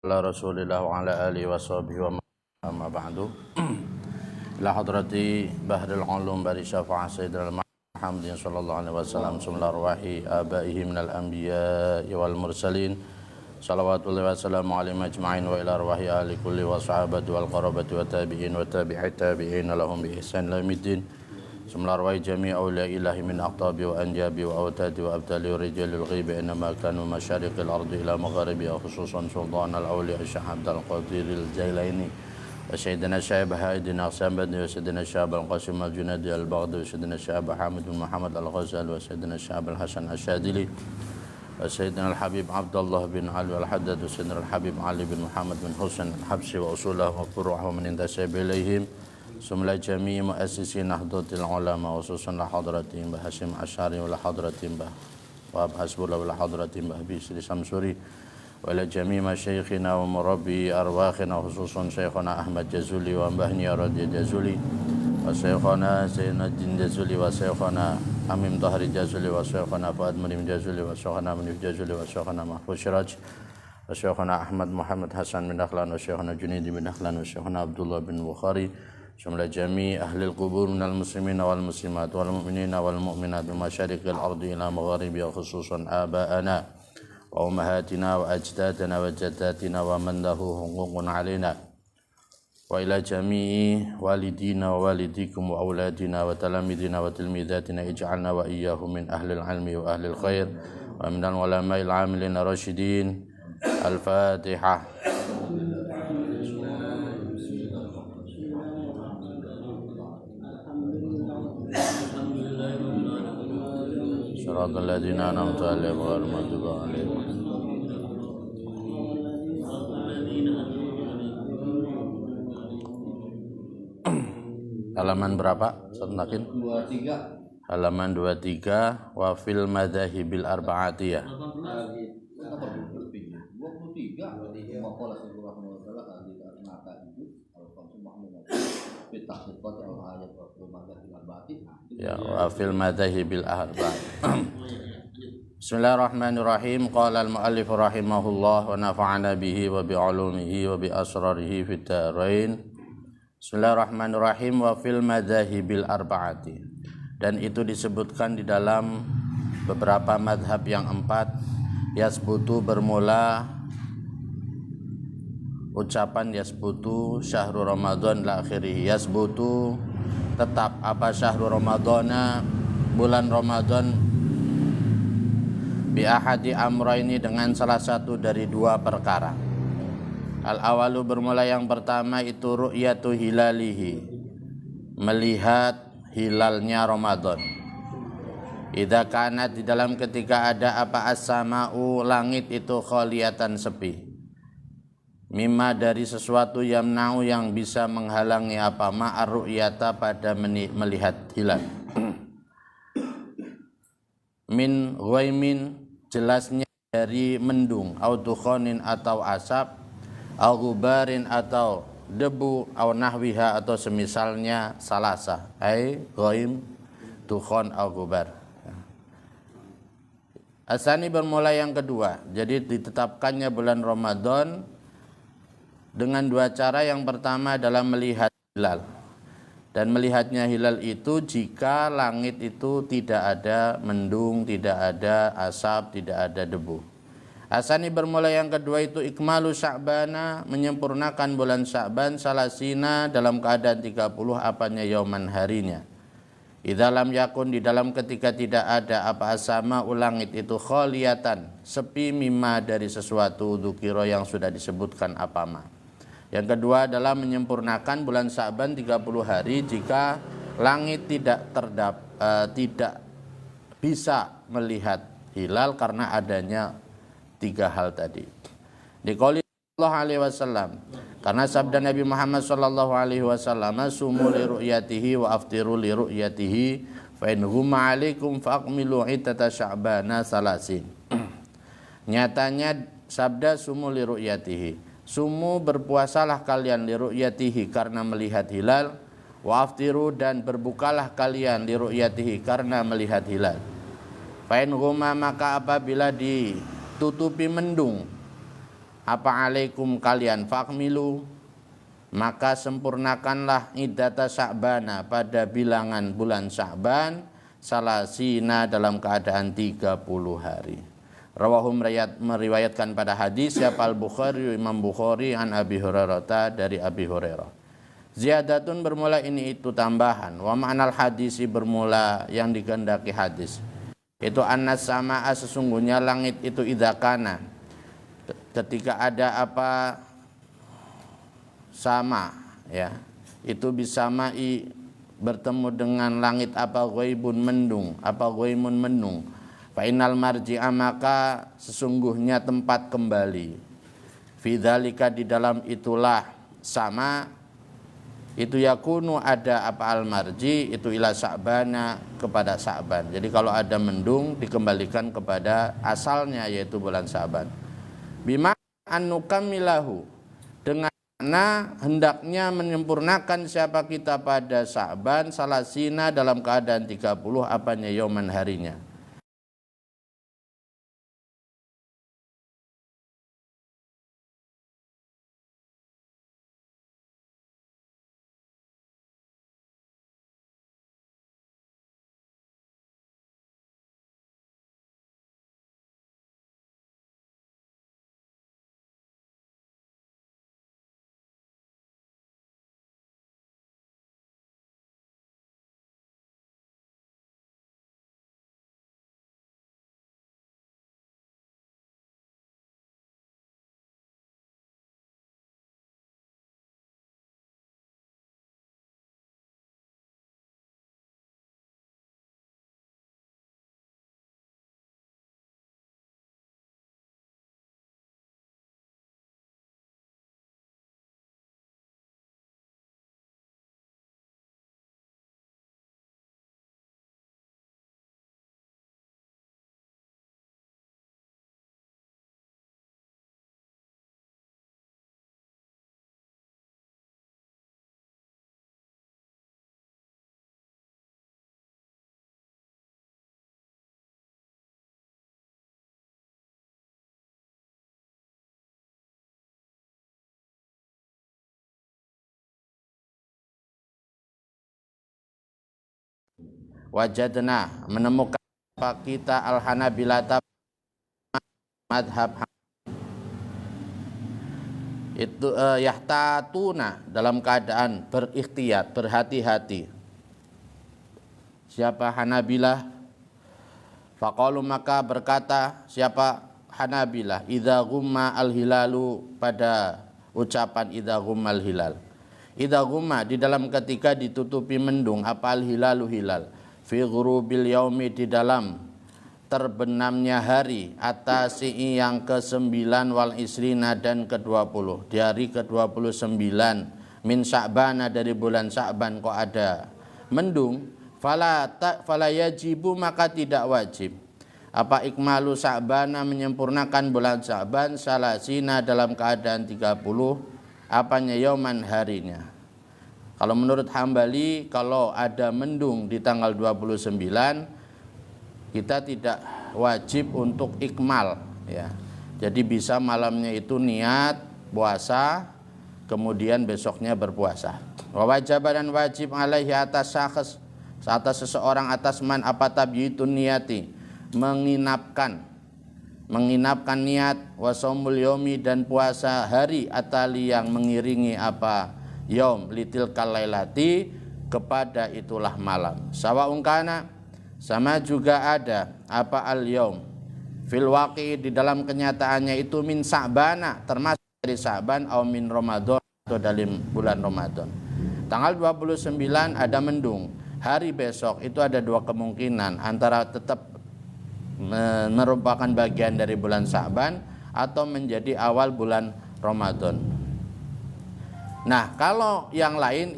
ala Rasulillah wa ala alihi wa sahbihi wa amma ba'du. Ila hadrati Bahrul Ulum bari Syafa'a Sayyidina Muhammadin sallallahu alaihi wasallam sumla arwahi abaihi minal anbiya'i wal mursalin. Salawatullahi wa salamu alaihim ajma'in wa ila arwahi ahli kulli wa sahabati wal qarabati wa tabi'in wa tabi'it tabi'in lahum bi ihsan ila yaumiddin. Sumla arwahi jami' awliya ilahi min aqtabi wa anjabi wa awtadi wa abtali wa rijalil ghaibi innama kanu masyariqil ardi ila magharibiha khususan sultan al-awliya Syekh Abdul Qadir al-Jailaini wa sayyidina Syekh Haidin Aqsambadi wa sayyidina Syekh Al-Qasim al-Junadi al-Baghdadi wa sayyidina Syekh Hamid bin Muhammad al-Ghazali wa sayyidina Syekh Al-Hasan Asyadili wa sayyidina Al-Habib Abdullah bin Ali al-Haddad wa sayyidina Al-Habib Ali bin Muhammad bin Husain al-Habsi wa usulahu wa furu'ahu min intasab ilaihim sumla jami' muassisi Nahdlatul Ulama khususan la hadratin Mbah Hasyim Asy'ari wa la hadratin Mbah Wahab Hasbullah wa la hadratin Mbah Bisri Samsuri wa ila jami' masyayikhina wa murabbi arwakhina khususan Syekhana Ahmad Jazuli wa Mbahni Radhi Jazuli wa Syekhana Zainuddin Jazuli wa Syekhana Hamim Tahri Jazuli wa Syekhana Fuad Munim Jazuli wa Syekhana Munif Jazuli wa Syekhana Mahfuz Syiraj wa Syekhana Ahmad Muhammad Hasan bin Dahlan wa Syekhana Junaidi bin Dahlan wa Syekhana Abdullah bin Bukhari jumlah jami' ahli al-qubur minal muslimina wal muslimat wal mu'minina wal mu'minat min masyariqil ardi ila magharibiha khususan aba'ana wa ummahatina wa ajdadana wa jaddatina wa man lahu huququn alaina wa ila jami'i walidina wa walidikum wa auladina wa talamidina wa tilmidatina ij'alna wa iyyahum min ahli al-ilmi wa ahli al-khair wa minal ulama'il 'amilin rasyidin. Al-Fatihah. Shiratal ladzina an'amta 'alaihim ghairil maghdubi 'alaihim. Halaman berapa? Sanakin? 23. Halaman 23 wa fil madzahibil arba'atiyah. 23 maqalah surah muwasalah hadis al-mata itu al-khamsu mahmud fi tahqiqat al-ayat wa fil madzahibil arba'atiyah. Ya, wa fil madzahibil arba'atiyah. Bismillahirrahmanirrahim. Qala al-mu'allif rahimahullah wa nafa'ana bihi wa bi 'ulumihi wa bi asrarihi fid dharain. Bismillahirrahmanirrahim. Wa fil madzahibil arba'ati. Dan itu disebutkan di dalam beberapa madhab yang empat. Yasbutu bermula ucapan yasbutu syahrul Ramadan la akhirih. Yasbutu tetap apa syahrul Ramadana bulan Ramadan bi ahadi amraini dengan salah satu dari dua perkara. Al awalu bermula yang pertama itu ru'yatu hilalihi, melihat hilalnya Ramadan. Idza kanat di dalam ketika ada apa as-sama'u langit itu khaliyatan sepi. Mimma dari sesuatu yamna'u yang bisa menghalangi apa ma'ar ru'yata pada melihat hilal. Min ghaimin jelasnya dari mendung, au dukhanin atau asap, au gubarin atau debu, au nahwiha atau semisalnya salasa. Ai ghaim, dukhan, au gubar. Asani bermula yang kedua. Jadi ditetapkannya bulan Ramadan dengan dua cara. Yang pertama adalah melihat hilal. Dan melihatnya hilal itu jika langit itu tidak ada mendung, tidak ada asap, tidak ada debu. Asani bermula yang kedua itu ikmalu Sya'bana, menyempurnakan bulan Sya'ban salasina dalam keadaan 30 apanya yauman harinya. Idza lam yakun di dalam ketika tidak ada apa asama ulangit itu khaliyatan sepi mimma dari sesuatu dzukira yang sudah disebutkan apa ma. Yang kedua adalah menyempurnakan bulan Sya'ban 30 hari jika langit tidak bisa melihat hilal karena adanya tiga hal tadi. Di qouli sallallahu alaihi wasallam, karena sabda Nabi Muhammad sallallahu alaihi wasallam, sumu li ru'yatihi wa aftiru li ru'yatihi fa in huma alaikum faqmilu ittata sya'bana salasin. Nyatanya sabda sumu li ru'yatihi, sumu berpuasalah kalian li ru'yatihi karena melihat hilal, wa aftiru dan berbukalah kalian li ru'yatihi karena melihat hilal. Fa in huma maka apabila ditutupi mendung apa alaikum kalian fakmilu, maka sempurnakanlah iddata Sya'bana pada bilangan bulan Sya'ban salasina dalam keadaan 30 hari. Rawahu meriwayatkan pada hadis siapa Al-Bukhari, Imam Bukhari an Abi Hurairah, dari Abi Hurairah. Ziyadatun bermula ini itu tambahan, wa ma'nal hadisi bermula yang dikehendaki hadis. Itu annas sama'a sesungguhnya langit itu idakana, ketika ada apa sama, ya, itu bisamai bertemu dengan langit apa ghaibun mendung, apa ghaimun mendung. Fa innal marji'a maka sesungguhnya tempat kembali. Fidzalika di dalam itulah sama itu yakunu ada apa al marji itu ila Sya'bana kepada Sya'ban. Jadi kalau ada mendung dikembalikan kepada asalnya yaitu bulan Sya'ban. Bima annukamilahu dengan hendaknya menyempurnakan siapa kita pada Sya'ban salasina dalam keadaan 30 apanya yauman harinya. Wajadna menemukan apa kita al-Hanabilata madhab itu yahtatuna dalam keadaan berikhtiyat, berhati-hati. Siapa Hanabilah? Faqalu maka berkata siapa Hanabilah idza ghumma al-hilalu pada ucapan idza ghummal hilal. Idza ghumma di dalam ketika ditutupi mendung apa al-hilalu hilal. Fi ghurubil yaumi di dalam terbenamnya hari atasi yang ke-9 wal isrina dan ke-20 di hari ke-29 min Sya'bana dari bulan Sya'ban kok ada mendung fala yajibu maka tidak wajib apa ikmalu Sya'bana menyempurnakan bulan Sya'ban salasina dalam keadaan 30 apanya yauman harinya. Kalau menurut Hambali kalau ada mendung di tanggal 29 kita tidak wajib untuk ikmal, ya. Jadi bisa malamnya itu niat puasa kemudian besoknya berpuasa. Wa wajib dan wajib alaihi atas syakhs atas seseorang atas man apa tabyitun niyati menginapkan niat wa shaumul yaumi dan puasa hari atali yang mengiringi apa yaum litil kalailati kepada itulah malam. Sawaun kana sama juga ada apa al yaum fil waqi di dalam kenyataannya itu min Sya'bana termasuk dari Sya'ban atau min Ramadan atau dalam bulan Ramadan. Tanggal 29 ada mendung. Hari besok itu ada dua kemungkinan antara tetap merupakan bagian dari bulan Sya'ban atau menjadi awal bulan Ramadan. Nah, kalau yang lain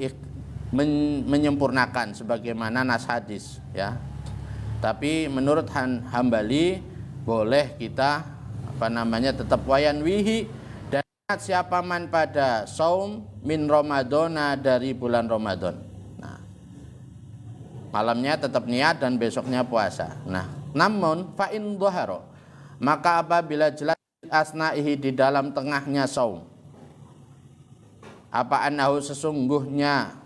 menyempurnakan sebagaimana nas hadis, ya. Tapi menurut Hambali boleh kita tetap wayan wihi dan siapa man pada saum min Ramadana dari bulan Ramadan. Nah, malamnya tetap niat dan besoknya puasa. Nah, namun fa in dhahara maka apabila jelas asna'ihi di dalam tengahnya saum. Apa annahu sesungguhnya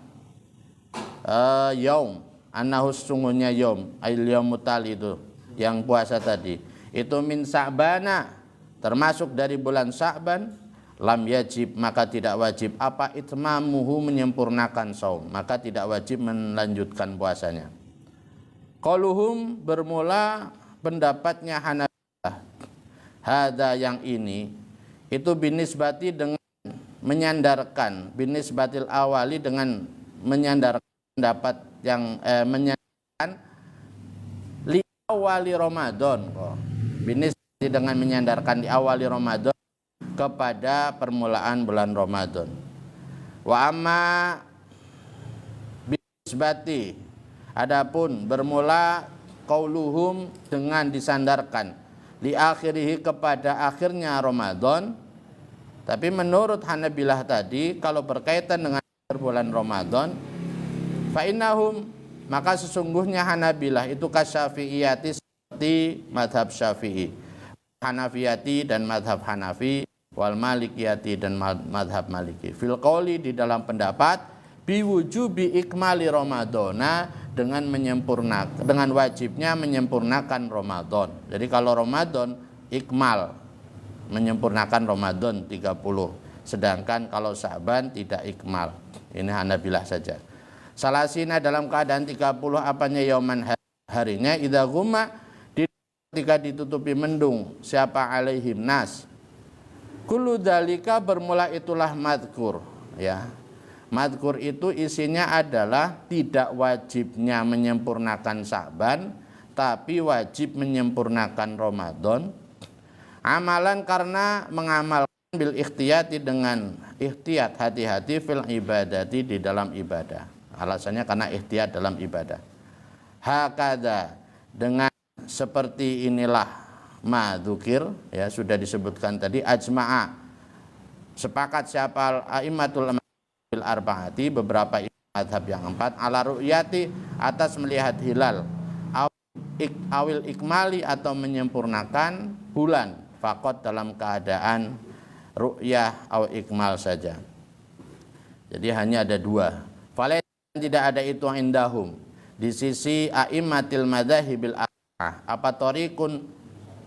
yaum, annahu sesungguhnya yaum, ail yaumut tali itu yang puasa tadi. Itu min Sa'bana, termasuk dari bulan Sa'ban, lam yajib maka tidak wajib apa itmamuhu menyempurnakan saum, maka tidak wajib melanjutkan puasanya. Qauluhum bermula pendapatnya Hanafilah. Hada yang ini itu binisbati dengan menyandarkan, binisbatil awali dengan menyandarkan pendapat yang menyandarkan li awali Ramadan, binisbati dengan menyandarkan di awali Ramadan kepada permulaan bulan Ramadan. Wa amma binisbati, adapun bermula qauluhum dengan disandarkan li akhirihi kepada akhirnya Ramadan. Tapi menurut Hanabilah tadi, kalau berkaitan dengan bulan Ramadan, fa innahum, maka sesungguhnya Hanabilah itu kasyafi'iyati seperti madhab Syafi'i, Hanafiyati dan madhab Hanafi, wal Malikiyati dan madhab Maliki. Fil qauli di dalam pendapat biwujubi ikmali Ramadana, dengan menyempurnakan, dengan wajibnya menyempurnakan Ramadan. Jadi kalau Ramadan ikmal, menyempurnakan Ramadan 30, sedangkan kalau Sa'ban tidak ikmal. Ini Hanabilah saja. Salasina dalam keadaan 30 apanya yauman harinya, idza ghumma ketika ditutupi mendung, siapa alaihim nas. Kullu dzalika bermula itulah madkur, ya. Madkur itu isinya adalah tidak wajibnya menyempurnakan Sa'ban, tapi wajib menyempurnakan Ramadan. Amalan karena mengamalkan bil ikhtiyati dengan ikhtiyat, hati-hati fil ibadati di dalam ibadah. Alasannya karena ikhtiyat dalam ibadah. Hakada, dengan seperti inilah madzukir, ya sudah disebutkan tadi, ajma'a, sepakat siapa a'immatul bil arba'ati, beberapa mazhab yang 4, ala ru'yati, atas melihat hilal, awil ikmali atau menyempurnakan bulan, fakot dalam keadaan ru'yah atau ikmal saja. Jadi hanya ada dua. Falai tidak ada itu indahum di sisi a'immatil madzahibil arba'ah, apa thariqun,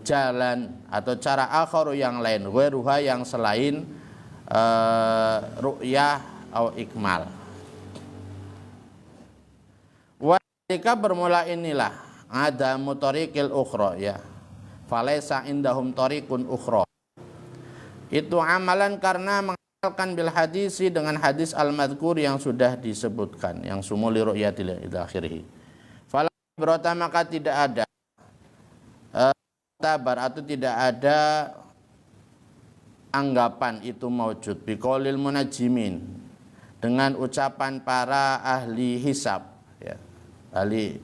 jalan atau cara akharu yang lain, ghairuha yang selain ru'yah atau ikmal. Wa bermula inilah ada mutoriqil ukhra, ya. Falaisa indahum tariqun ukhra. Itu amalan karena mengamalkan bil hadisi dengan hadis al-madhkur yang sudah disebutkan, yang sumuli ru'yatil ila akhirih. Fala berota maka tidak ada tabar atau tidak ada anggapan itu maujud biqaulil munajjimin, dengan ucapan para ahli hisab, ya. Ahli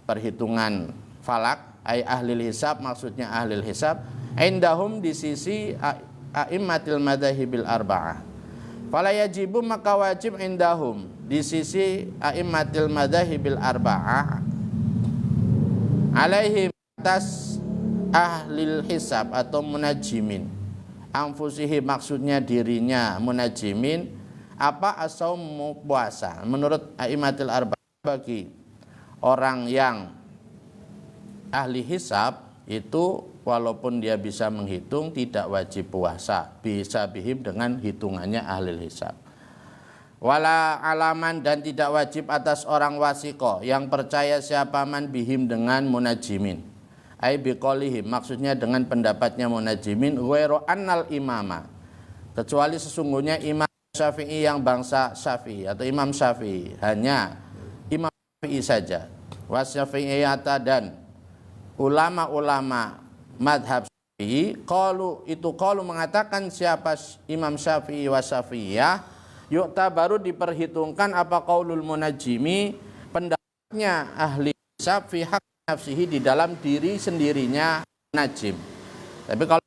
perhitungan falak, ay ahli hisab, maksudnya ahli hisab, indahum di sisi a'immatil madzahibil arba'ah. Fala yajibu maka wajib indahum di sisi a'immatil madzahibil arba'ah alaihim atas ahli hisab atau munajimin, anfusihi maksudnya dirinya munajimin, apa as-saumu puasa. Menurut a'immatil arba'ah bagi orang yang ahli hisab itu walaupun dia bisa menghitung tidak wajib puasa, bisa bihim dengan hitungannya ahli hisab. Wala alaman dan tidak wajib atas orang wasiko yang percaya siapa man bihim dengan munajimin. Ai biqaulihim maksudnya dengan pendapatnya munajimin, ghairu annal imama, kecuali sesungguhnya Imam Syafi'i yang bangsa Syafi'i atau Imam Syafi'i, hanya Imam Syafi'i saja. Wasyafi'iyata dan ulama-ulama madhab Syafi'i, qalu mengatakan siapa Imam Syafi'i wa Syafi'iyah, yukta baru diperhitungkan apa qaulul munajjimi, pendapatnya ahli hisab fi haq nafsihi di dalam diri sendirinya munajjim. Tapi kalau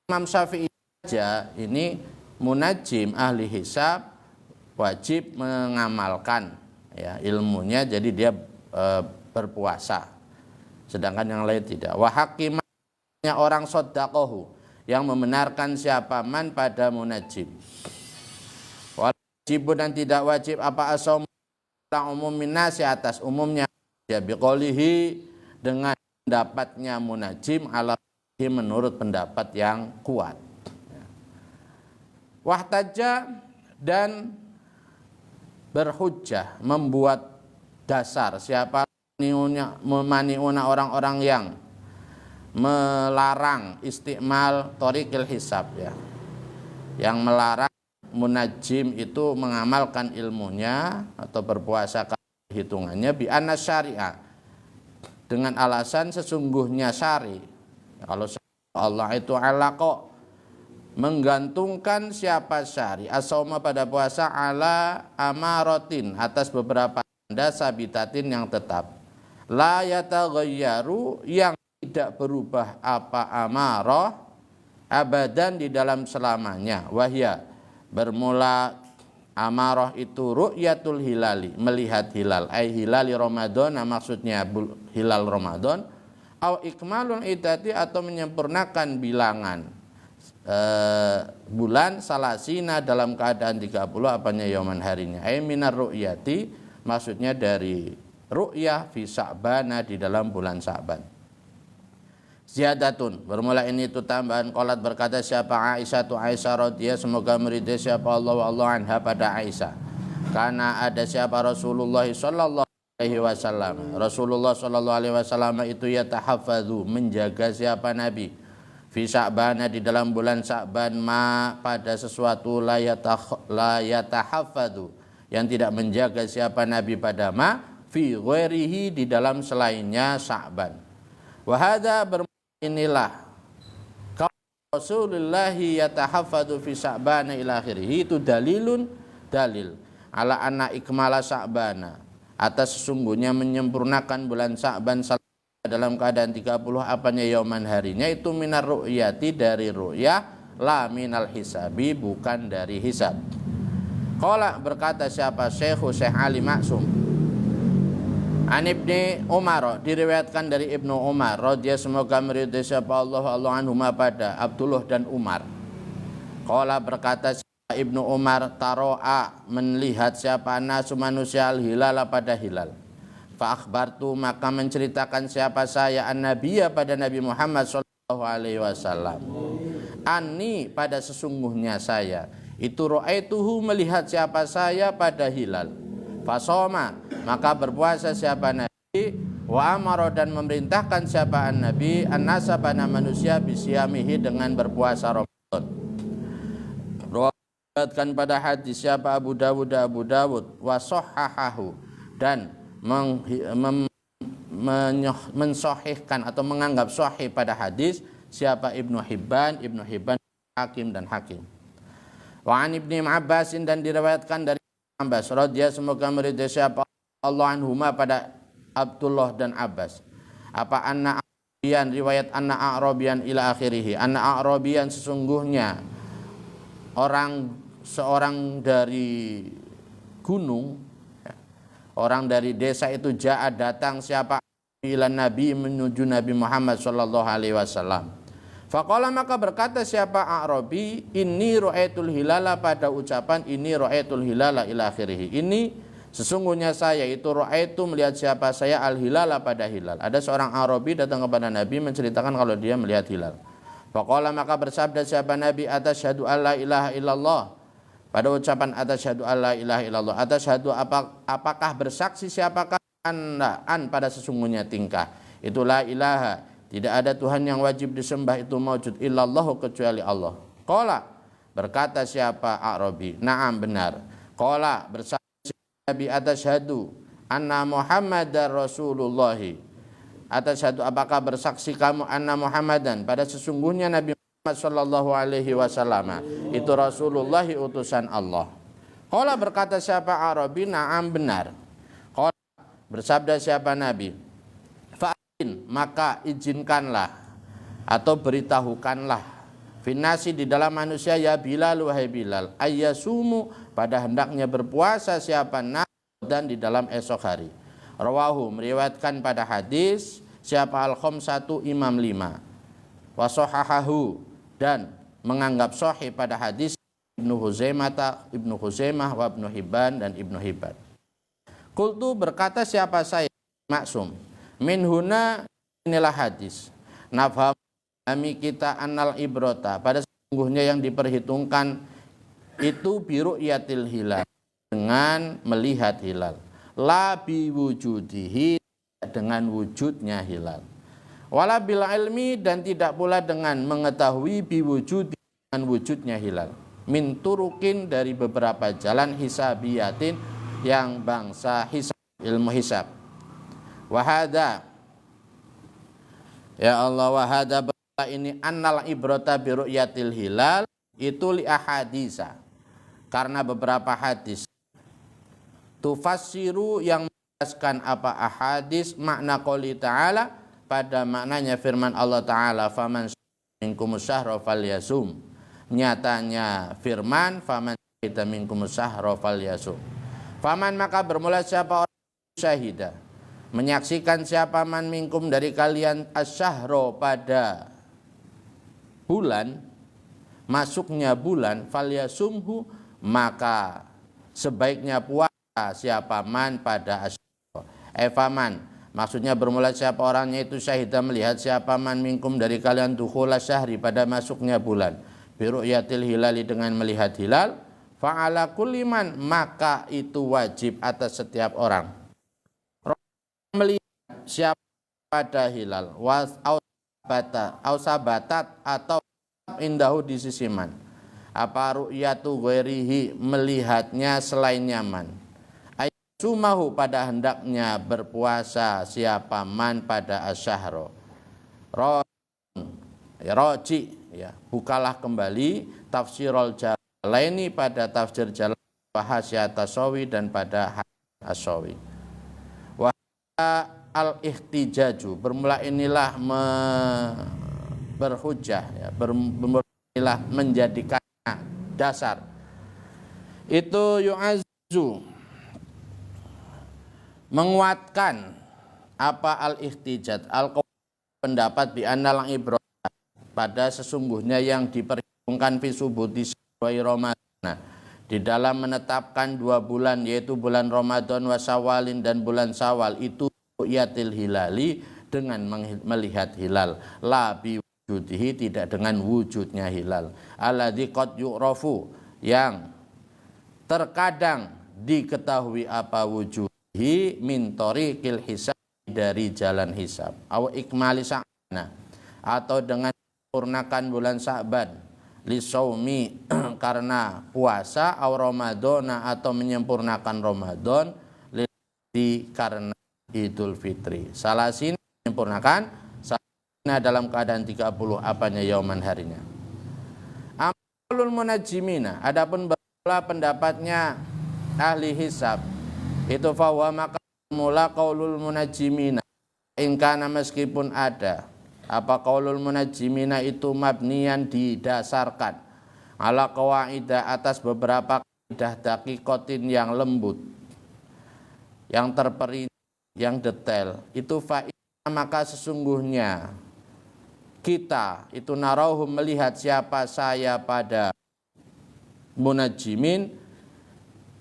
Imam Syafi'i saja, ini munajjim ahli hisab wajib mengamalkan, ya, ilmunya, jadi dia berpuasa, sedangkan yang lain tidak. Wa hakimnya orang sodakohu yang membenarkan siapa man pada munajim. Wajib dan tidak wajib apa asaum umum minasi atas umumnya ya biqolihi dengan pendapatnya munajim ala menurut pendapat yang kuat. Wahtaja dan berhujjah membuat dasar siapa memaniuna orang-orang yang melarang istimal thoriqil hisab ya. Yang melarang munajim itu mengamalkan ilmunya atau berpuasa hitungannya bi anna syariah dengan alasan sesungguhnya syari. Kalau Allah itu alaqo menggantungkan siapa syari as-sauma pada puasa ala amaratin atas beberapa tanda sabitatin yang tetap la yataghayyaru yang tidak berubah apa amarah abadan di dalam selamanya wahya bermula amarah itu ru'yatul hilali melihat hilal ai hilali Ramadan maksudnya hilal Ramadan au ikmalul iddati atau menyempurnakan bilangan bulan salasina dalam keadaan 30 apanya yauman harinya ai minar ru'yati maksudnya dari ru'yah fi Sya'bana di dalam bulan Sya'ban. Ziyadatun bermula ini itu tambahan qalat berkata siapa Aisyah tu Aisyah radhiyallahu semoga meridai siapa Allah anha pada Aisyah karena ada siapa Rasulullah sallallahu alaihi wasallam Rasulullah sallallahu alaihi wasallam itu yatahaffadzu menjaga siapa Nabi fi Sya'bana di dalam bulan Sya'ban ma pada sesuatu la yatahaffadzu yang tidak menjaga siapa Nabi pada ma fi ghairihi di dalam selainnya Sya'ban. Wa hadza inilah Rasulullah yatahaffadzu fi Sya'bana ila akhirih itu dalil ala anna ikmala Sya'bana atas sesungguhnya menyempurnakan bulan Sya'ban dalam keadaan 30 apanya yauman harinya itu minar ru'yati dari ru'yah la minal hisabi bukan dari hisab. Qala berkata siapa Syekh Ali Maksum An Ibni Umar diriwayatkan dari Ibnu Umar radhiyallahu semoga meridai siapa Allah anhuma pada Abdullah dan Umar. Qala berkata siapa Ibnu Umar taro'a melihat siapa nasu manusia al-hilal pada hilal. Fa akhbartu maka menceritakan siapa saya an-nabiyya pada Nabi Muhammad sallallahu alaihi wasallam. Anni pada sesungguhnya saya itu ra'aituhu melihat siapa saya pada hilal. Fasoma maka berpuasa siapa Nabi wa amara dan memerintahkan siapa Nabi an-nasa pada manusia bisyamihi dengan berpuasa Ramadan. Riwayatkan pada hadis siapa Abu Dawud wa sahhahahu dan mensahihkan atau menganggap sahih pada hadis siapa Ibnu Hibban Hakim dan Hakim. Wa an Ibni Abbas dan diriwayatkan dari Abbas radhiyallahu semoga meridai siapa Allah anhuma pada Abdullah dan Abbas. Apa anna a'rabiyan riwayat anna a'rabiyan ila akhirih. Anna a'rabiyan sesungguhnya seorang dari gunung, orang dari desa itu ja'a datang siapa ila Nabi menuju Nabi Muhammad sallallahu alaihi wasallam. Faqala maka berkata siapa A'rabi inni ra'aitul hilala pada ucapan ini ra'aitul hilala ila akhirih. Ini sesungguhnya saya itu ra'aitu melihat siapa saya al-hilala pada hilal. Ada seorang A'rabi datang kepada Nabi menceritakan kalau dia melihat hilal. Faqala maka bersabda siapa Nabi atasyhadu alla ilaha illallah. Pada ucapan atasyhadu alla ilaha illallah. Atasyhadu apakah bersaksi siapakah an pada sesungguhnya tingkah. Itu la ilaha tidak ada Tuhan yang wajib disembah itu maujud illallah kecuali Allah. Qala berkata siapa A'rabi na'am benar. Qala bersaksi Nabi atasyhadu anna Muhammadar Rasulullah. Atasyhadu apakah bersaksi kamu anna Muhammadan pada sesungguhnya Nabi Muhammad sallallahu alaihi wasallam itu Rasulullah utusan Allah. Qala berkata siapa A'rabi na'am benar. Qala bersabda siapa Nabi maka izinkanlah atau beritahukanlah finasi di dalam manusia ya Bilal wahai Bilal ayyasumu pada hendaknya berpuasa siapa dan di dalam esok hari. Rawahu meriwayatkan pada hadis siapa al-khamsatu imam 5 wa sahahahu dan menganggap sahih pada hadis Ibnu Huzaimah wa Ibnu Hibban dan Ibnu Hibban. Qultu berkata siapa saya maksum min huna inilah hadis nafham kami kita annal ibrota pada sesungguhnya yang diperhitungkan itu biru'yatil hilal dengan melihat hilal la biwujudihi dengan wujudnya hilal wala bil ilmi dan tidak pula dengan mengetahui biwujudi dengan wujudnya hilal min turukin dari beberapa jalan hisabiyatin yang bangsa hisab ilmu hisab wahada ya Allah wahada ini annal ibrata biru'yatil hilal itu li ahadisa karena beberapa hadis tufassiru yang menjelaskan apa ahadis makna qouli ta'ala pada maknanya firman Allah Ta'ala faman minkumus syahra falyasum nyatanya firman faman syahida minkumus syahra falyasum faman maka bermula siapa orang syahida menyaksikan siapa man minkum dari kalian asyahro pada bulan masuknya bulan falyasumhu maka sebaiknya puasa siapa man pada asyahro faman maksudnya bermula siapa orangnya itu syahidah melihat siapa man minkum dari kalian dukhula syahri pada masuknya bulan biru'yatil hilali dengan melihat hilal fa'ala kulli man maka itu wajib atas setiap orang melihat siapa pada hilal sabatat atau indahu di sisi man apa ru'yatu ghairihi melihatnya selain nyaman sumahu pada hendaknya berpuasa siapa man pada asyahro roji ya bukalah kembali tafsirul jalalaini pada tafsir jalan bahasya tasawi dan pada asawi wa al ihtijaju bermula inilah berhujjah ya bermula menjadikan dasar itu yu'azzu menguatkan apa al-ihtijat pendapat bi annal ibrah pada sesungguhnya yang diperhitungkan fi subuti Ramadan di dalam menetapkan 2 bulan yaitu bulan Ramadan wa Syawalin dan bulan Syawal itu yatil hilali dengan melihat hilal la bi wujudihi tidak dengan wujudnya hilal alladzi qad yu'rafu yang terkadang diketahui apa wujud min tariqil hisab dari jalan hisab aw ikmali sa'na atau dengan sempurnakan bulan Sa'ban li saumi karena puasa aw ramadhana atau menyempurnakan Ramadan li karena Idul Fitri salasin menyempurnakan salasina dalam keadaan 30 apanya yauman harinya amalul munajjimina adapun pendapatnya ahli hisab itu fawa maka mula qaulul munajjimina ingkana meskipun ada apa qaulul munajjimina itu mabniyan didasarkan ala qawaida atas beberapa kaidah daqiqatin yang lembut yang terperinci yang detail itu fa'ina maka sesungguhnya kita itu narauhum melihat siapa saya pada munajjimin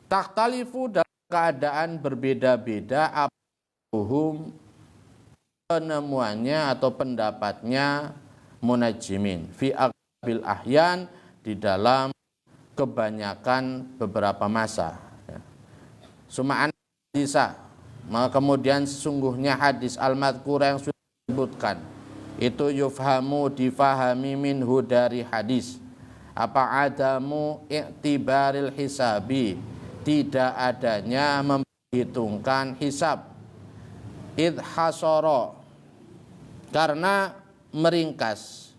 takhtalifu keadaan berbeda-beda apuhum penemuannya atau pendapatnya munajjimin fi aqbil ahyan di dalam kebanyakan beberapa masa suma'an hadisa maka kemudian sesungguhnya hadis al-madhkura yang sudah disebutkan itu yufhamu difahami minhu dari hadis apa adamu i'tibaril hisabi tidak adanya memperhitungkan hisab idhasoro karena meringkas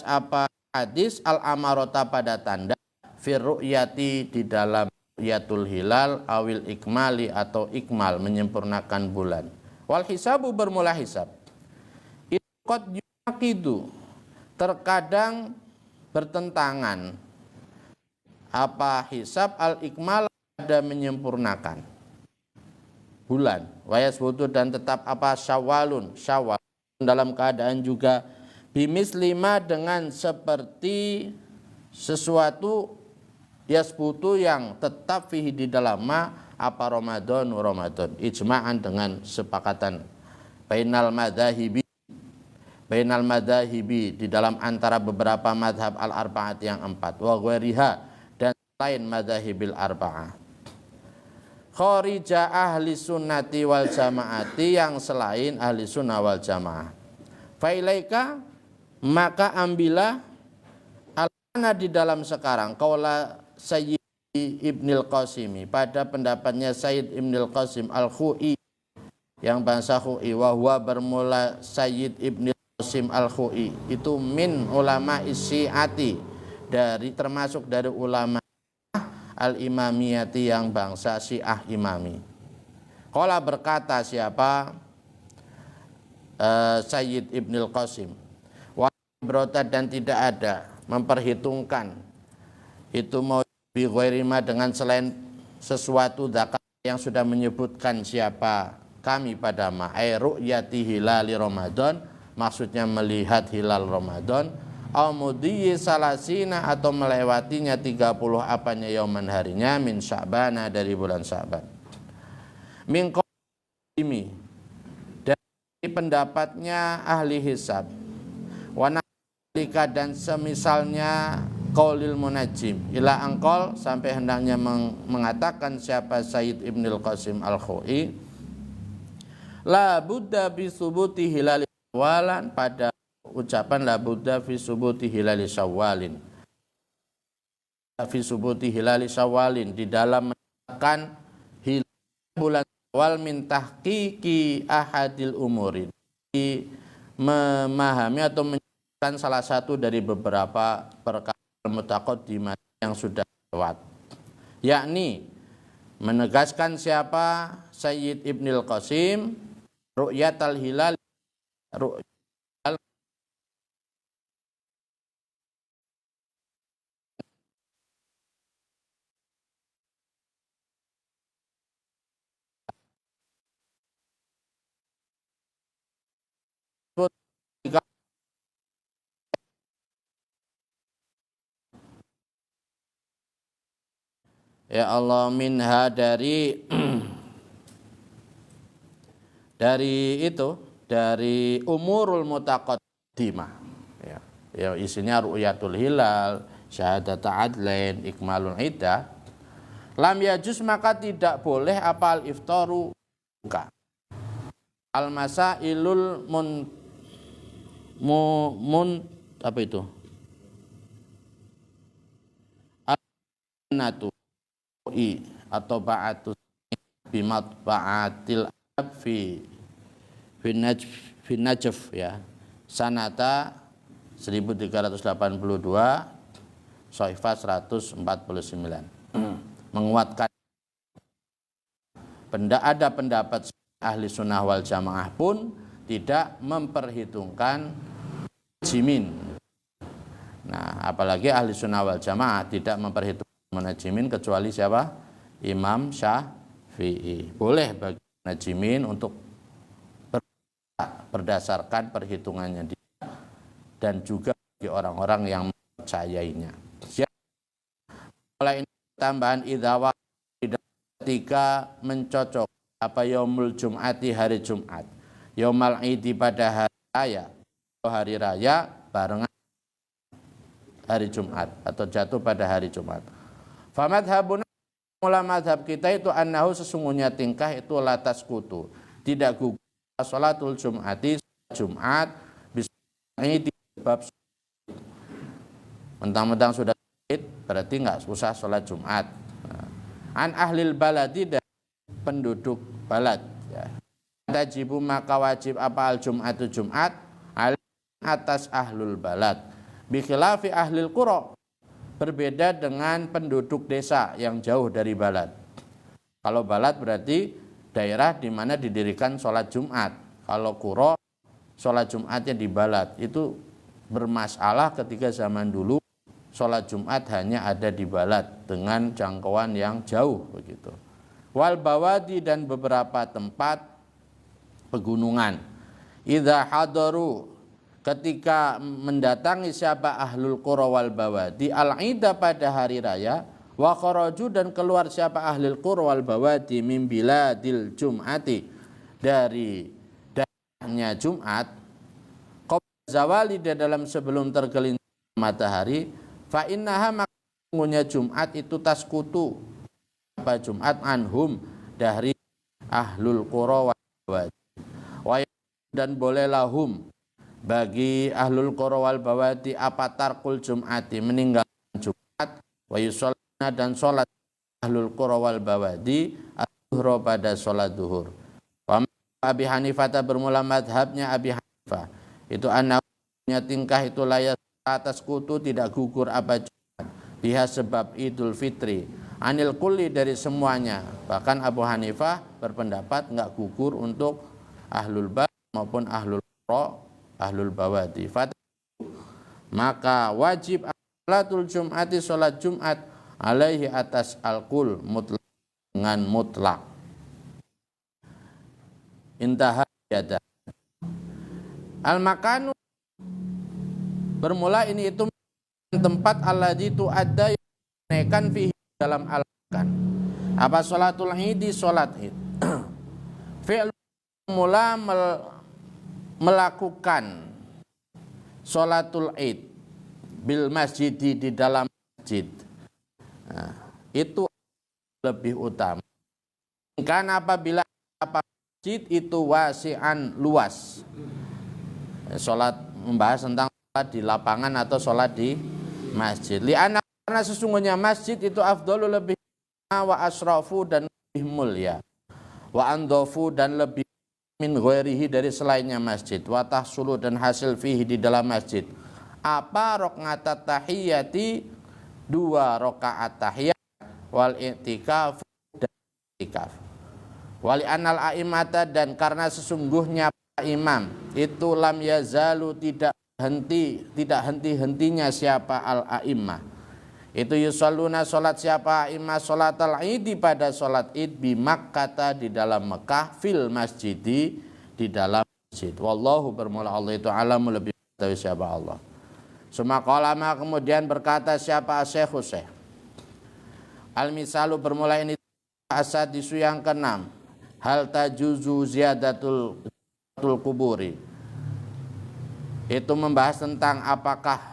apa hadis al-amarota pada tanda firru'yati di dalam ru'yatul hilal awil ikmali atau ikmal menyempurnakan bulan wal hisabu bermula hisab itu qad yunaqidu terkadang bertentangan apa hisab al-ikmal ada menyempurnakan bulan wayas butuh dan tetap apa syawal dalam keadaan juga Bimislima dengan seperti sesuatu yasbutu yang tetap fihi di dalam apa Ramadan ijma'an dengan sepakatan bainal madhahibi di dalam antara beberapa madhab al-arba'at yang 4 wa ghairiha dan lain madhahibil arba'ah kharija ahli sunnati wal jamaati yang selain ahli sunnah wal jamaah failaika maka ambillah al-ana di dalam sekarang qaula Sayyid Ibnul Qasimi pada pendapatnya Sayyid Ibnul Qasim al-Khu'i yang bangsa Khu'i wa huwa bermula Sayyid Ibnul Qasim al-Khu'i itu min ulama Syi'ati dari termasuk dari ulama al-imamiyati yang bangsa Syiah imami. Qala berkata siapa Sayyid Ibnul Qasim wa ibrata dan tidak ada memperhitungkan itu mau bi ghairima dengan selain sesuatu dzakar yang sudah menyebutkan siapa kami pada ru'yati hilali Ramadan maksudnya melihat hilal Ramadan au mudhi salasina atau melewatinya 30 apanya yauman harinya min Sya'bana dari bulan Sya'ban min qadimi dari pendapatnya ahli hisab wa nalika dan semisalnya qaulil munajjim ila angkol sampai hendaknya mengatakan siapa Sayyid Ibnul Qasim al-Khu'i la budda bi subuti hilali Syawalan pada ucapan la budda fi subuti hilali Syawalin fi subuti hilali Syawalin di dalam menetapkan hilal bulan Syawal min tahqiqi ahadil umuri memahami atau menjelaskan salah satu dari beberapa perkara mutaqaddimah yang sudah lewat yakni menegaskan siapa Sayyid Ibnul Qasim ru'yatal hilal ya Allah minha dari dari umurul mutaqaddimah ya isinya ru'yatul hilal syahadat adlain ikmalul iddah lam yajuz maka tidak boleh apal iftaru buka al masailul apa itu al-natu atau ba'atus bimat ba'atil fi najf ya sanata 1382 Soifah 149 menguatkan ada pendapat ahli sunnah wal jamaah pun tidak memperhitungkan jimin. Nah apalagi ahli sunnah wal jamaah tidak memperhitungkan najimin kecuali siapa? Imam Syafi'i. Boleh bagi najimin untuk berdasarkan perhitungannya dia dan juga bagi orang-orang yang mempercayainya. Mulai tambahan idzawa ketika mencocok apa yaumul jum'ati hari Jumat, yaumal idi pada hari raya atau hari raya barengan hari Jumat atau jatuh pada hari Jumat. Famadhabuna mula madhab kita itu annahu sesungguhnya tingkah itu latas kutu tidak gugur sholatul jum'ati Jumat bisa bab mentang-mentang sudah berarti nggak usah sholat Jumat. An ahlil baladi dan penduduk balad ya. Tajibu maka wajib apa al Jum'atu Jumat atas ahlul balad bi khilafi ahlil qura berbeda dengan penduduk desa yang jauh dari balad. Kalau balad berarti daerah di mana didirikan sholat Jumat. Kalau qura sholat Jumatnya di balad. Itu bermasalah ketika zaman dulu sholat Jumat hanya ada di balad dengan jangkauan yang jauh begitu. Wal bawadi dan beberapa tempat pegunungan. Idza hadaru ketika mendatangi siapa ahlul qura wal bawadi al-ida pada hari raya, wa kharaju dan keluar siapa ahlul qura wal bawadi min biladil jum'ati dari daerahnya Jumat, qabla zawali di dalam sebelum tergelincir matahari, fa innaha makanya Jumat itu taskutu apa Jumat anhum dari ahlul qura wal bawadi, wa dan boleh lahum bagi ahlul qura wal bawadi apa tarkul jum'ati meninggalkan Jumat, wa yusalluna dan sholat ahlul qura wal bawadi az-zuhra pada sholat duhur. Wa Abi Hanifah bermula madhabnya Abi Hanifah itu anaknya tingkah itu layak atas kutu tidak gugur apa Jumat biha sebab Idul Fitri anil kulli dari semuanya. Bahkan Abu Hanifah berpendapat enggak gugur untuk ahlul bawadi maupun ahlul qura ahlul bawadi. Maka wajib salatul jum'ati salat Jumat alaihi atas al-kul mutlak dengan mutlak. Intaha yada. Al-makanu bermula ini itu tempat alladzi tu'adda yang dinaikkan fihi dalam al-makan. Apa salatul idi salat id. Fi'l mula melakukan sholatul id bil masjid di dalam masjid, nah, itu lebih utama. Karena apabila masjid itu wasi'an luas, sholat membahas tentang sholat di lapangan atau sholat di masjid. Karena sesungguhnya masjid itu afdalu lebih wa asrafu dan lebih mulia, wa andofu dan lebih min ghairihi dari selainnya masjid, wa tahsulu dan hasil fihi di dalam masjid apa rakaat tahiyati 2 rakaat tahiyat wal i'tikaf dan i'tikaf wali anal a'immata dan karena sesungguhnya imam itu lam yazalu tidak henti-hentinya siapa al a'immah itu yusalluna salat siapa a'immah salatal idi pada salat id bi Makkah di dalam Mekah fil masjidi di dalam masjid. Wallahu bermula Allah itu alamu lebih tahu siapa Allah. Sumakalama kemudian berkata siapa Syekh Syekh. Al-misalu bermula ini asadisu yang ke-6. Hal tajuzu ziyadatul kuburi. Itu membahas tentang apakah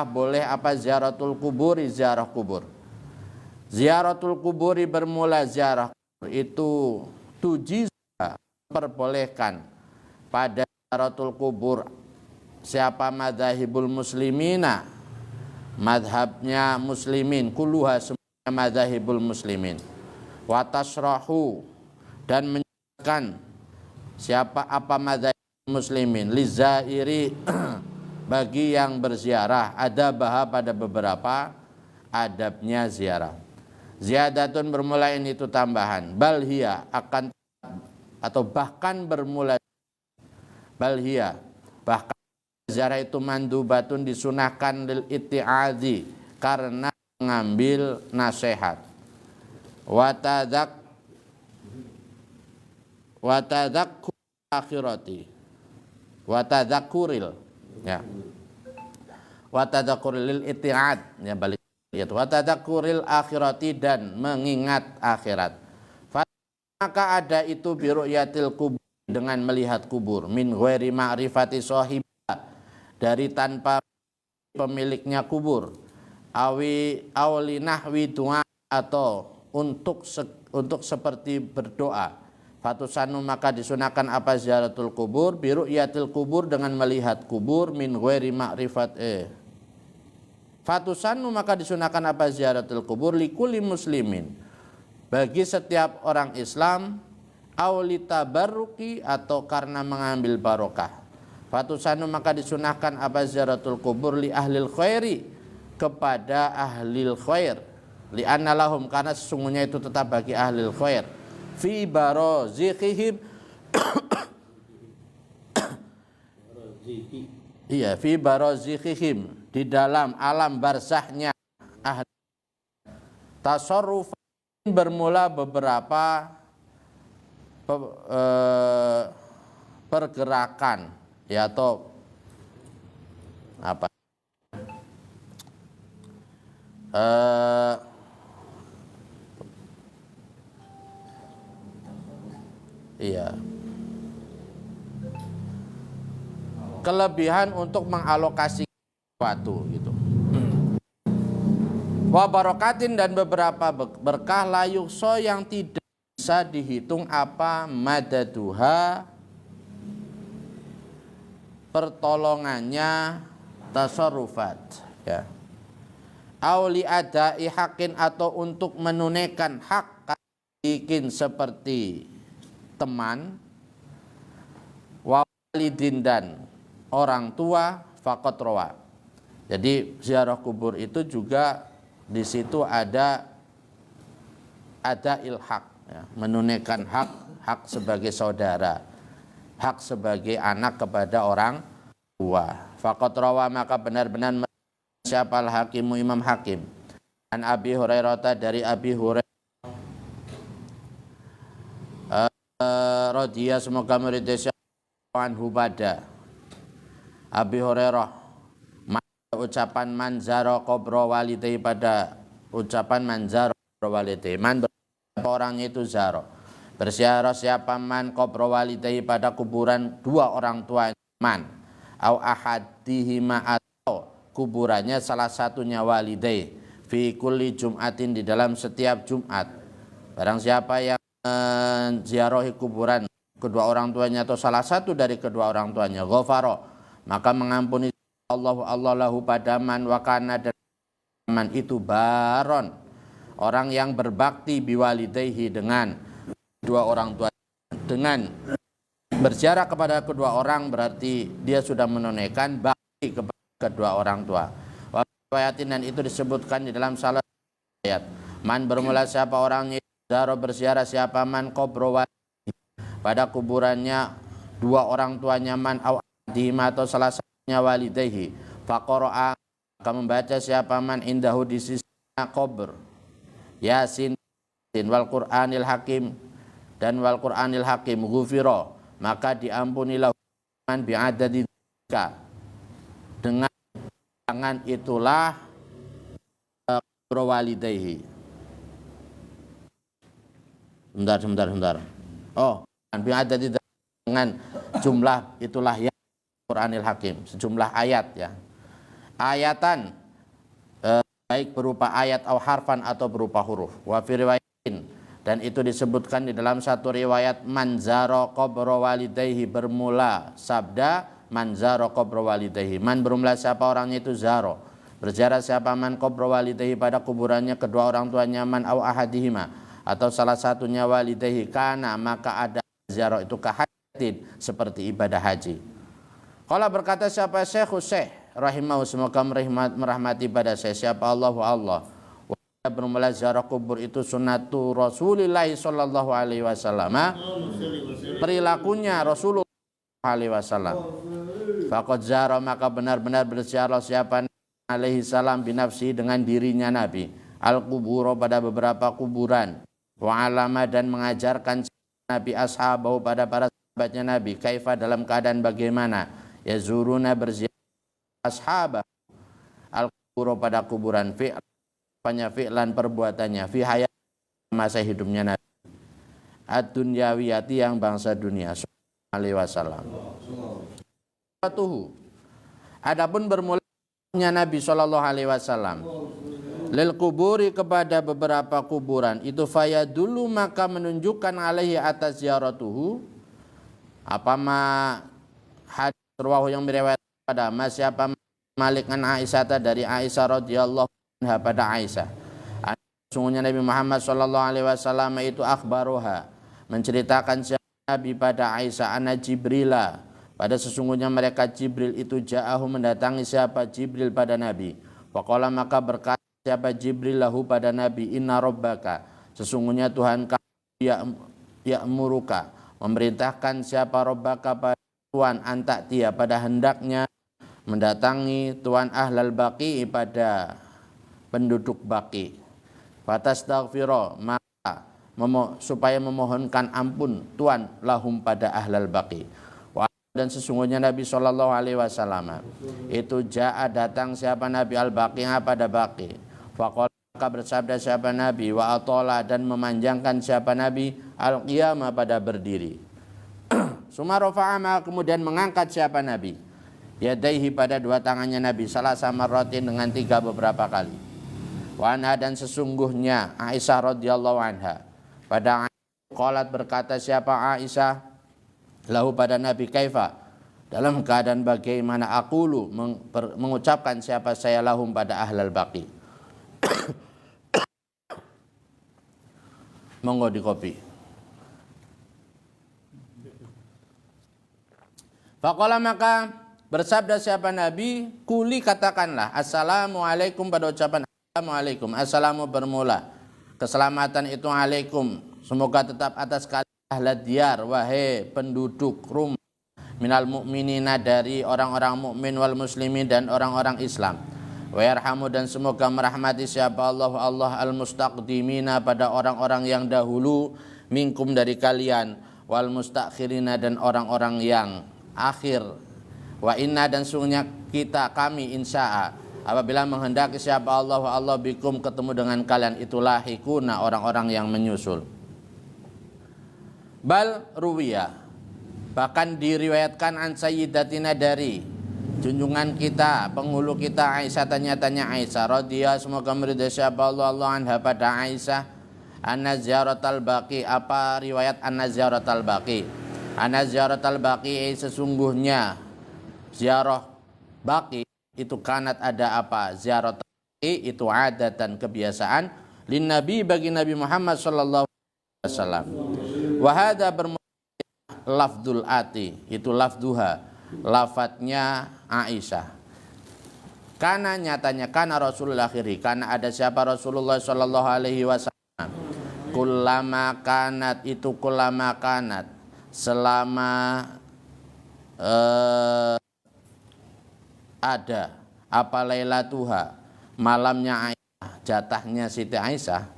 boleh apa ziaratul kuburi, ziarah kubur. Ziaratul kuburi bermula ziarah kubur itu tujiza perbolehkan pada ziaratul kubur siapa madzhabul muslimina madhabnya muslimin kulluha semuanya madzhabul muslimin wa tasrahu dan menjelaskan siapa apa madzhab muslimin lizairi bagi yang berziarah ada bahwa pada beberapa adabnya ziarah. Ziyadatun bermula ini itu tambahan. Balhia akan atau bahkan bermula balhia bahkan ziarah itu mandubatun disunahkan lil itti'adzi karena mengambil nasihat. Watadzakkur akhirati. Watadzakuril ya. Watadzakuril lil itti'ad ya balik itu. Watadzakuril akhirati dan mengingat akhirat. Maka ada itu biru'yatil kubur dengan melihat kubur min ghairi ma'rifati shahibah dari tanpa pemiliknya kubur awli nahwi du'a atau untuk seperti berdoa fatusanu maka disunahkan apa ziaratul kubur biru'yatil kubur dengan melihat kubur min ghairi ma'rifat fatusanu maka disunahkan apa ziaratul kubur likulli muslimin bagi setiap orang Islam aulita baruki atau karena mengambil barokah. Fatusanu maka disunahkan apa ziaratul kubur li ahlil khairi kepada ahlil khair li anna lahum karena sesungguhnya itu tetap bagi ahlil khair fi barazikihim iya fi barazikihim di dalam alam barzahnya ahli tasarruf bermula beberapa pergerakan ya atau apa? Iya. Kelebihan untuk mengalokasi sesuatu gitu. Wa barokatin dan beberapa berkah layukso yang tidak bisa dihitung apa madaduha pertolongannya tasarrufat ya. Auli adai hakin atau untuk menunaikan hak bikin seperti teman walidin dan orang tua faqat rawa. Jadi ziarah kubur itu juga di situ ada ilhaq ya, menunaikan hak sebagai saudara, hak sebagai anak kepada orang tua. Faqat rawa maka benar-benar siapa al-hakimu Imam Hakim an Abi Hurairah dari Abi Hurairah radhiyallahu semoga meridai anhu pada Abi Hurairah ucapan manzaro kubro walidai pada ucapan manzaro kubro walidai man orangnya itu zaro berziarah siapa man kubro walidai pada kuburan dua orang tua man au ahadihima atau kuburannya salah satunya walidai fi kulli jum'atin di dalam setiap Jumat. Barang siapa yang ziarahi kuburan kedua orang tuanya atau salah satu dari kedua orang tuanya ghafara maka mengampuni Allah lahu pada man wa kana dan man itu baron orang yang berbakti biwalidayhi dengan dua orang tua. Dengan berziarah kepada kedua orang berarti dia sudah menunaikan bakti kepada kedua orang tua. Wayatin dan itu disebutkan di dalam salah ayat. Man bermula siapa orangnya zaro berziarah siapa man kubro pada kuburannya dua orang tuanya man au adihima atau salah satunya walidayhi faqara'a maka membaca siapa man indahu di sisi kubur Yasin wal Qur'anil Hakim dan wal Qur'anil Hakim ghufira maka diampunilah man bi'adadi dengan tangan itulah walidayhi. Sebentar. Oh, bi'adadi dengan jumlah itulah ya Qur'anil Hakim, sejumlah ayat ya. Ayatan baik berupa ayat atau harfan atau berupa huruf. Wa fi riwayatin dan itu disebutkan di dalam satu riwayat manzaro qabro walidayhi bermula sabda manzaro qabro walidayhi. Man bermula siapa orangnya itu zaro. Berziarah siapa man qabro walidayhi pada kuburannya kedua orang tuanya man au ahadihima atau salah satunya walidayhi kana maka ada ziarah itu kahajin seperti ibadah haji. Qala berkata siapa Syekh rahimahu semoga merahmati pada saya siapa Allah bermula ziarah kubur itu sunnatu Rasulillah sallallahu alaihi wasallam perilakunya Rasulullah alaihi wasallam. Faqad zara maka benar-benar berziarah siapa alaihi salam binafsi dengan dirinya Nabi al-kubur pada beberapa kuburan wa alama dan mengajarkan Nabi ashabahu pada para sahabatnya Nabi kaifa dalam keadaan bagaimana yazuruna berziarah ashabah al-kubur pada kuburan fi'lan perbuatannya fi hayat masa hidupnya Nabi ad-dunyawiyati yang bangsa dunia sallallahu alaihi wasallam. Adapun bermulanya Nabi sallallahu alaihi wasallam lil kuburi kepada beberapa kuburan itu faya dulu maka menunjukkan alaihi atas ziaratuhu apa ma hadis rawahu yang meriwayatkan pada siapa Malik an Aisyah dari Aisyah radhiyallahu anha pada Aisyah sungguhnya Nabi Muhammad sallallahu alaihi wasallam itu akhbaruha menceritakan siapa Nabi pada Aisyah anna Jibrila pada sesungguhnya mereka Jibril itu ja'ahu mendatangi siapa Jibril pada Nabi faqala maka berkata siapa Jibril lahu pada Nabi inna rabbaka sesungguhnya Tuhan kamu ya'muruka memerintahkan siapa rabbaka pada Tuhan antak dia pada hendaknya mendatangi Tuhan ahlal baqi pada penduduk baqi fatastaghfira maka supaya memohonkan ampun Tuhan lahum pada ahlal baqi dan sesungguhnya Nabi Shallallahu Alaihi Wasallam itu ja'a datang siapa Nabi al-Baqi pada Baqi. Faqala maka bersabda siapa Nabi wa atola dan memanjangkan siapa Nabi al-qiyamah pada berdiri. Suma rafa'a kemudian mengangkat siapa Nabi yadaihi pada dua tangannya Nabi salah sama rotin dengan 3 beberapa kali. Wa anha dan sesungguhnya Aisyah radhiyallahu anha pada qalat berkata siapa Aisyah lahu pada Nabi kaifa dalam keadaan bagaimana aqulu mengucapkan siapa saya lahum pada ahlal baqi. Monggo di kopi. Faqala maka bersabda siapa Nabi kuli katakanlah assalamualaikum pada ucapan assalamualaikum. Assalamu bermula keselamatan itu alaikum semoga tetap atas kalian ahlad diyar wahai penduduk rumah minal mu'minina dari orang-orang mukmin wal muslimin dan orang-orang Islam wa yarhamu dan semoga merahmati siapa Allah al mustaqdimina pada orang-orang yang dahulu minkum dari kalian wal mustakhirina dan orang-orang yang akhir wa inna dan sungguhnya kita kami insya'a apabila menghendaki siapa Allah bikum ketemu dengan kalian itulah hikuna orang-orang yang menyusul. Bal ruwiya bahkan diriwayatkan an sayyidatina dari junjungan kita penghulu kita Aisyah tanya Aisyah radhiyallahu semoga meridai siapa Allah anha pada Aisyah anna ziyaratal baqi apa riwayat anna ziyaratal baqi sesungguhnya ziarah baqi itu kanat ada apa ziarah baqi itu adatan kebiasaan lin nabi bagi Nabi Muhammad sallallahu alaihi wasallam. Wahada lafdul ati itu lafduha lafadznya Aisyah. Karena nyatanya karena Rasulullah akhiri karena ada siapa Rasulullah Shallallahu Alaihi Wasallam. Kullama kanat itu kullama kanat selama ada apa lailatuha malamnya Aisyah jatahnya Siti Aisyah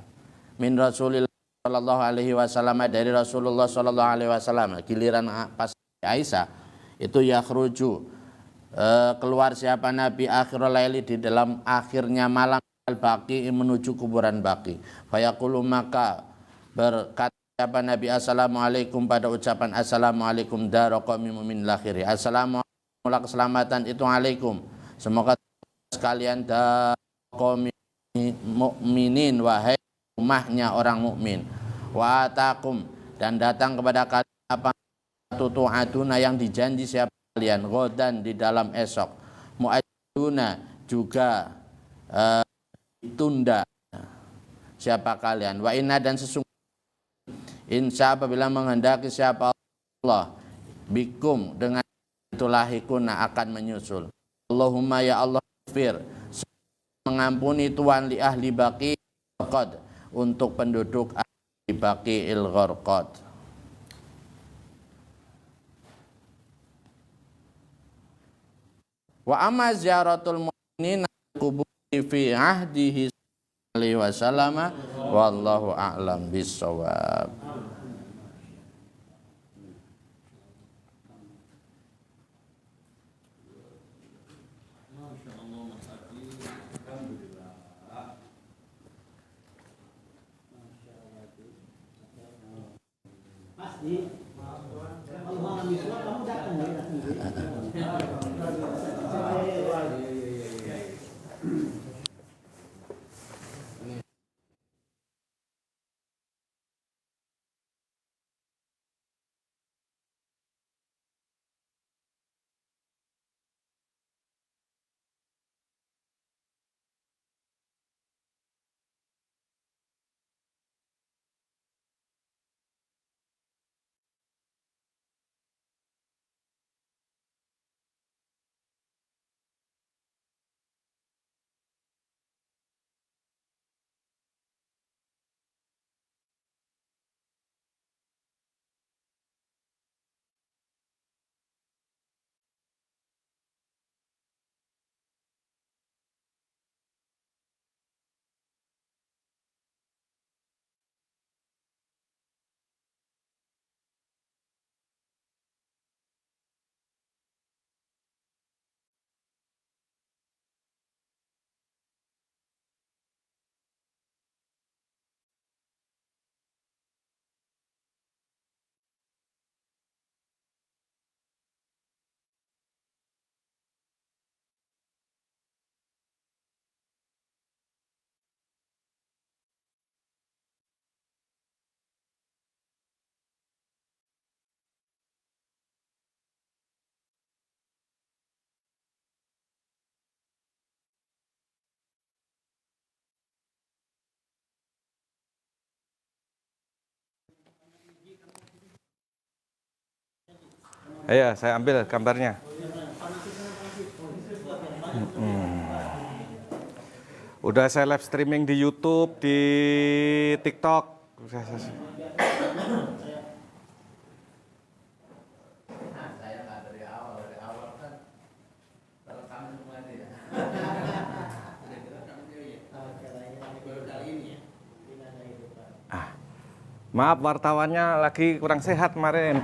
min Rasulillah Sallallahu Alaihi Wasallam dari Rasulullah Sallallahu Alaihi Wasallam giliran pas Aisyah itu yakhruju keluar siapa Nabi akhirul laili di dalam akhirnya malam al-baqi menuju kuburan Baqi fayaqulu maka berkata siapa Nabi assalamualaikum pada ucapan assalamualaikum daraqami mu'min lakhiri assalamualaikum keselamatan itu alaikum semoga sekalian daraqami mu'minin wahai rumahnya orang mukmin wa atakum dan datang kepada kalian apa tutu'atuna yang dijanji siapa kalian godan di dalam esok mu'ajuna juga ditunda siapa kalian wa inna dan sesungguhnya insya apabila menghendaki siapa Allah bikum dengan itulah hikuna akan menyusul Allahumma ya Allah fir mengampuni Tuhan li ahli baqi qad untuk penduduk ahli Baqi'il Gharqad. Wa amma ziyaratul mu'minin kuburi fi ahdihi alaihi wasallam wallahu a'lam bissawab. Kamu datang Iya, saya ambil gambarnya. Udah saya live streaming di YouTube, di TikTok. Saya nggak dari awal kan terekam semua ini ya. Maaf, wartawannya lagi kurang sehat kemarin.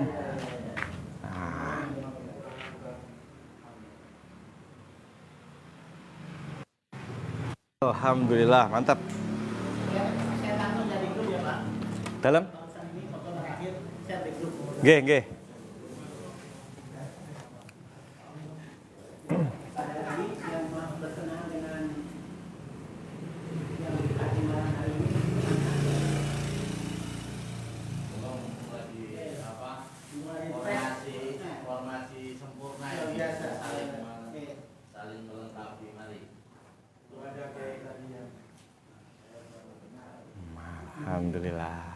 Alhamdulillah, mantap. Saya langsung dari grup ya Pak. Dalam? Kalau ini foto terakhir saya dari grup. Nggih, nggih. Pada hari yang mau berkenan dengan yang dikasih malam hari ini. Belum lagi apa? Formasi sempurna ya, Biasa. saling melengkapi. Mari. Alhamdulillah.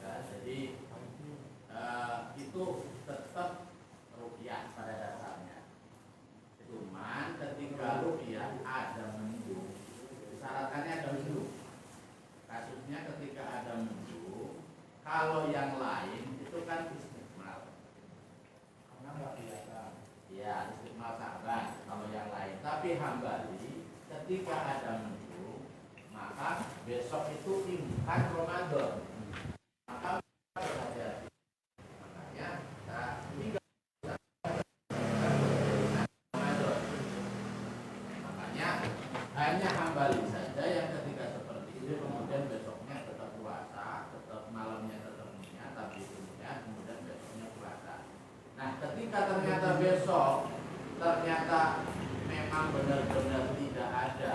Jadi itu tetap rupiah pada dasarnya. Cuman ketika rupiah ada mendung, syaratnya ada mendung. Kasusnya ketika ada mendung, kalau yang lain itu kan istiqmal. Ya, istiqmal sahabat kalau yang lain. Tapi hambali ketika ada mendung, maka besok itu imkan Ramadan. Maka berhati-hati. Makanya makanya hanya hambali saja yang ketika seperti itu kemudian besoknya tetap puasa, tetap malamnya tetap niat, tapi kemudian besoknya puasa. Nah, ketika ternyata besok ternyata memang benar-benar tidak ada